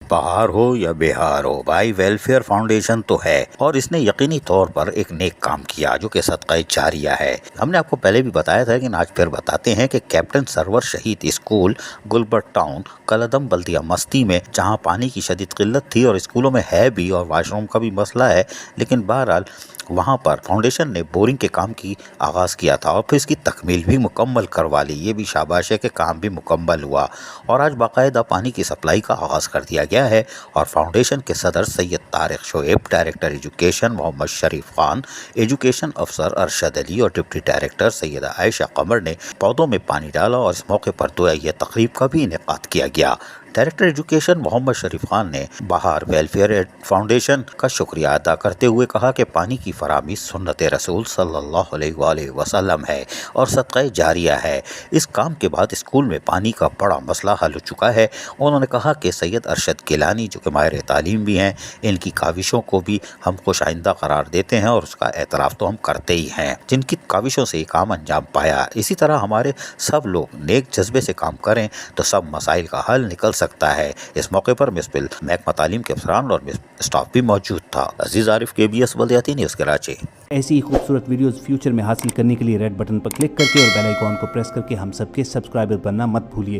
بہار ہو یا بہار ہو، بھائی welfare foundation تو ہے اور اس نے یقینی طور پر ایک نیک کام کیا جو کہ صدقہ جاریہ ہے۔ ہم نے آپ کو پہلے بھی بتایا تھا لیکن آج پھر بتاتے ہیں کہ کیپٹن سرور شہید اسکول گلبرٹ ٹاؤن کلدم بلدیہ مستی میں جہاں پانی کی شدید قلت تھی اور اسکولوں میں ہے بھی اور واش روم کا بھی مسئلہ ہے، لیکن بہرحال وہاں پر فاؤنڈیشن نے بورنگ کے کام کی آغاز کیا تھا اور پھر اس کی تکمیل بھی مکمل کروا لی۔ یہ بھی شاباش ہے کہ کام بھی مکمل ہوا اور آج باقاعدہ پانی کی سپلائی کا آغاز کر دیا گیا ہے اور فاؤنڈیشن کے صدر سید طارق شعیب، ڈائریکٹر ایجوکیشن محمد شریف خان، ایجوکیشن افسر ارشد علی اور ڈپٹی ڈائریکٹر سیدہ عائشہ قمر نے پودوں میں پانی ڈالا اور اس موقع پر دعائیہ تقریب کا بھی انعقاد کیا گیا۔ ڈائریکٹر ایجوکیشن محمد شریف خان نے بہار ویلفیئر فاؤنڈیشن کا شکریہ ادا کرتے ہوئے کہا کہ پانی کی فراہمی سنت رسول صلی اللہ علیہ وآلہ وسلم ہے اور صدقہ جاریہ ہے۔ اس کام کے بعد اسکول میں پانی کا بڑا مسئلہ حل ہو چکا ہے۔ انہوں نے کہا کہ سید ارشد گیلانی جو کہ ماہر تعلیم بھی ہیں، ان کی کاوشوں کو بھی ہم خوش آئندہ قرار دیتے ہیں اور اس کا اعتراف تو ہم کرتے ہی ہیں جن کی کاوشوں سے یہ کام انجام پایا۔ اسی طرح ہمارے سب لوگ نیک جذبے سے کام کریں تو سب مسائل کا حل نکل سکتا ہے۔ اس موقع پر مسپل محکمہ تعلیم کے افسران اور اسٹاف بھی موجود تھا۔ عزیز عارف، KBS بلدیاتی نیوز کراچی۔ ایسی ہی خوبصورت ویڈیوز فیوچر میں حاصل کرنے کے لیے ریڈ بٹن پر کلک کر کے اور بیل آئیکن کو پریس کر کے ہم سب کے سبسکرائبر بننا مت بھولیے۔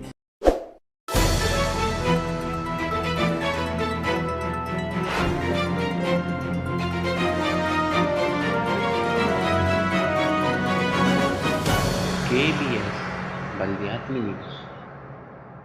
KBS بلدیاتی نیوز۔